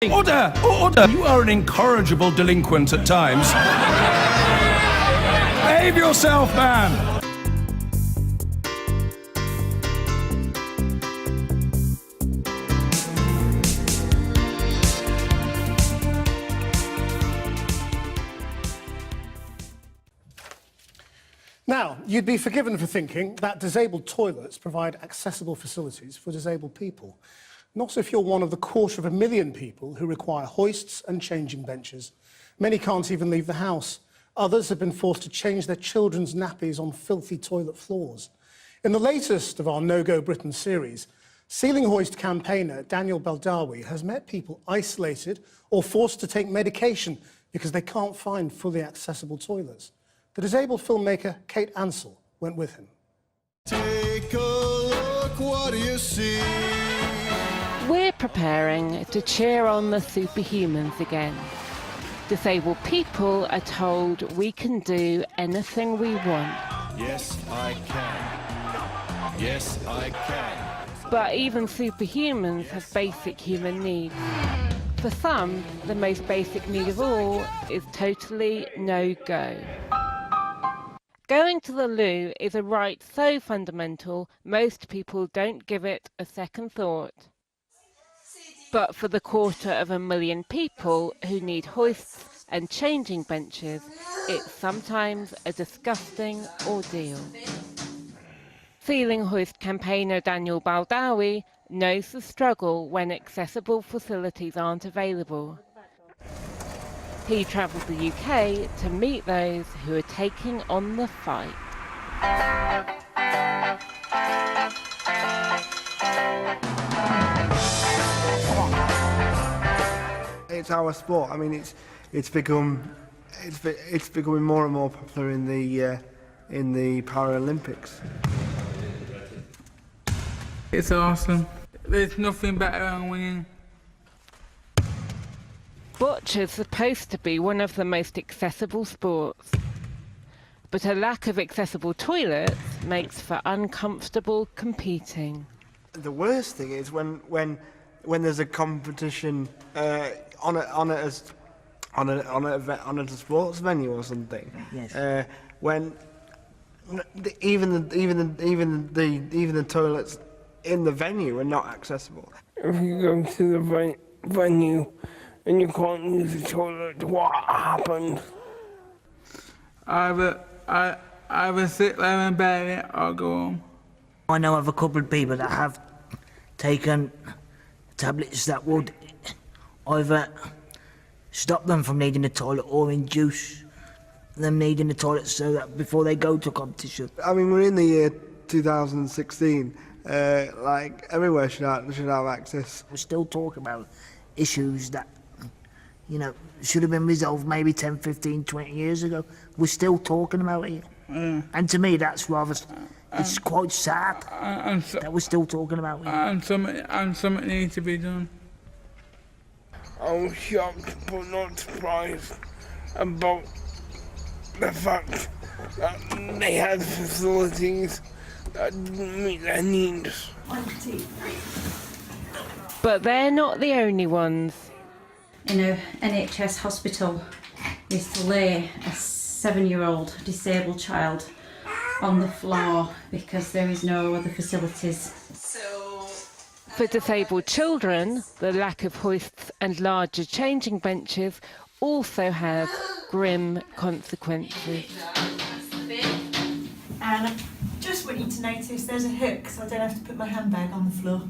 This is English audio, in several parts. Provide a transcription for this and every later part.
Order! Order! You are an incorrigible delinquent at times. Behave yourself, man! Now, you'd be forgiven for thinking that disabled toilets provide accessible facilities for disabled people. Not if you're one of the 250,000 people who require hoists and changing benches. Many can't even leave the house. Others have been forced to change their children's nappies on filthy toilet floors. In the latest of our No Go Britain series, ceiling hoist campaigner Daniel Baldawi has met people isolated or forced to take medication because they can't find fully accessible toilets. The disabled filmmaker Kate Ansell went with him. Take a look, what do you see? We're preparing to cheer on the superhumans again. Disabled people are told we can do anything we want. Yes, I can. Yes, I can. But even superhumans have basic human needs. For some, the most basic need of all is totally no-go. Going to the loo is a right so fundamental, most people don't give it a second thought. But for the 250,000 people who need hoists and changing benches, it's sometimes a disgusting ordeal. Ceiling hoist campaigner Daniel Baldawi knows the struggle when accessible facilities aren't available. He travelled the UK to meet those who are taking on the fight. It's our sport. I mean, it's becoming more and more popular in the Paralympics. It's awesome. There's nothing better than winning. Bocce's supposed to be one of the most accessible sports, but a lack of accessible toilets makes for uncomfortable competing. The worst thing is when there's a competition on a sports venue or something. Yes. When even the toilets in the venue are not accessible. If you go to the venue and you can't use the toilet, what happens? Either sit there and bear it or go home. I know of a couple of people that have taken tablets that would either stop them from needing the toilet or induce them needing the toilet so that before they go to competition. I mean, we're in the year 2016. Like everywhere should have access. We're still talking about issues that, you know, should have been resolved maybe 10, 15, 20 years ago. We're still talking about it. And to me, that's rather, it's quite sad that we're still talking about it. And something needs to be done. I was shocked but not surprised about the fact that they had facilities that didn't meet their needs. But they're not the only ones. In a NHS hospital is to lay a 7-year-old disabled child on the floor because there is no other facilities. For disabled children, the lack of hoists and larger changing benches also has grim consequences. And I just want you to notice there's a hook so I don't have to put my handbag on the floor.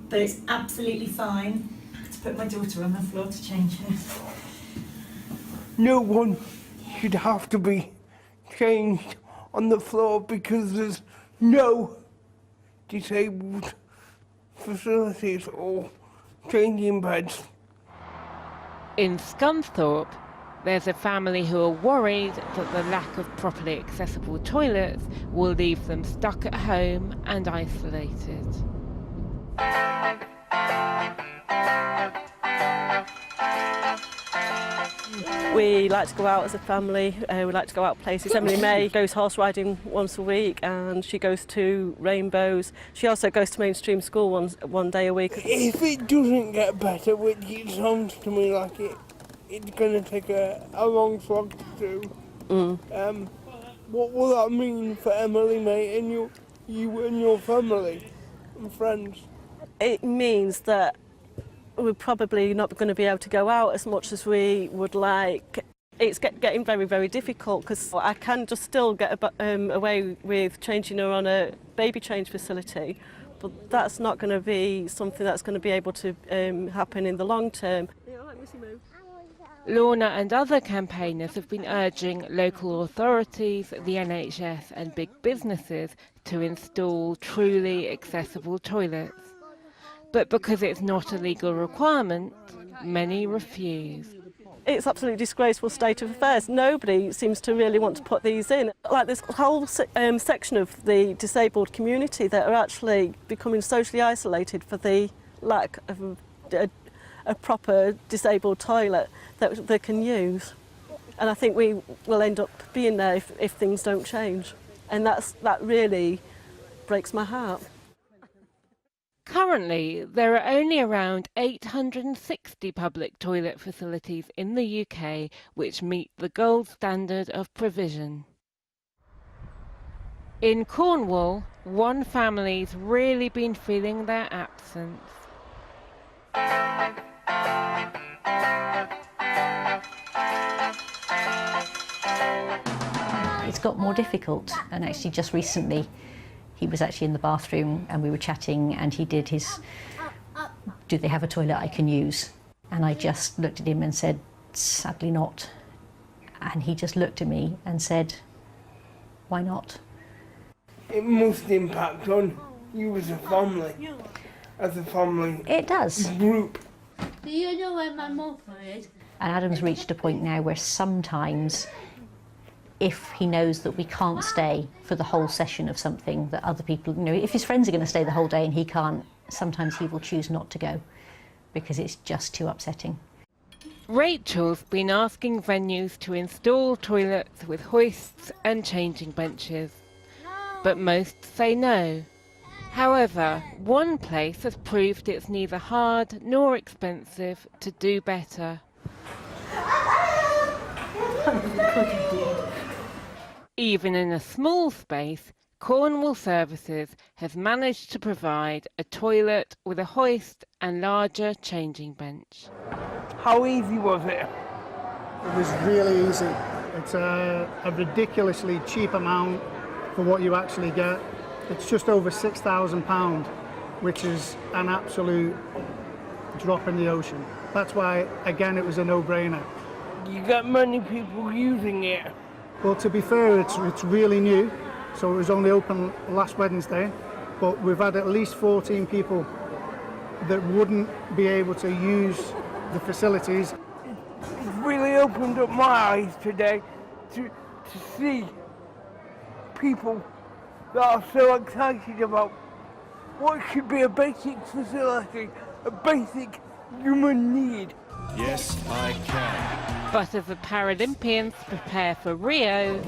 But it's absolutely fine to put my daughter on the floor to change her. No one should have to be changed on the floor because there's no disabled facilities or changing beds. In Scunthorpe, there's a family who are worried that the lack of properly accessible toilets will leave them stuck at home and isolated. We We like to go out as a family, we like to go out places. Emily May goes horse riding once a week and she goes to Rainbows. She also goes to mainstream school one day a week. If it doesn't get better, which it sounds to me like it's going to take a long slog to do, what will that mean for Emily May and you and your family and friends? It means that we're probably not going to be able to go out as much as we would like. It's getting very, very difficult because I can just still get away with changing her on a baby change facility, but that's not going to be something that's going to be able to happen in the long term. Lorna and other campaigners have been urging local authorities, the NHS and big businesses to install truly accessible toilets. But because it's not a legal requirement, many refuse. It's absolutely disgraceful state of affairs. Nobody seems to really want to put these in. Like this whole section of the disabled community that are actually becoming socially isolated for the lack of a proper disabled toilet that they can use. And I think we will end up being there if things don't change. And that really breaks my heart. Currently, there are only around 860 public toilet facilities in the UK which meet the gold standard of provision. In Cornwall, one family's really been feeling their absence. It's got more difficult, and actually just recently he was actually in the bathroom and we were chatting and he did his, do they have a toilet I can use? And I just looked at him and said, sadly not. And he just looked at me and said, why not? It must impact on you as a family It does. Group. Do you know where my mother is? And Adam's reached a point now where sometimes if he knows that we can't stay for the whole session of something, that other people, you know, if his friends are going to stay the whole day and he can't, sometimes he will choose not to go because it's just too upsetting. Rachel's been asking venues to install toilets with hoists and changing benches, but most say no. However, one place has proved it's neither hard nor expensive to do better. Even in a small space, Cornwall Services has managed to provide a toilet with a hoist and larger changing bench. How easy was it? It was really easy. It's a ridiculously cheap amount for what you actually get. It's just over £6,000, which is an absolute drop in the ocean. That's why, again, it was a no-brainer. You got many people using it. Well, to be fair, it's really new, so it was only open last Wednesday, but we've had at least 14 people that wouldn't be able to use the facilities. It's really opened up my eyes today to see people that are so excited about what should be a basic facility, a basic human need. Yes, I can. But as the Paralympians prepare for Rio,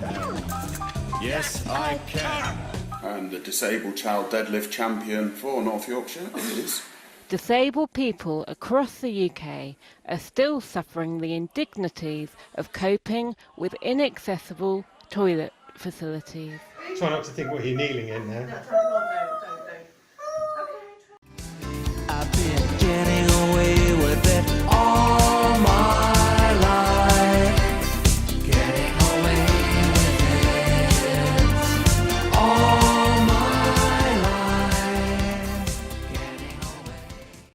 Yes, I can. And the disabled child deadlift champion for North Yorkshire is... disabled people across the UK are still suffering the indignities of coping with inaccessible toilet facilities. Try not to think what you're kneeling in there.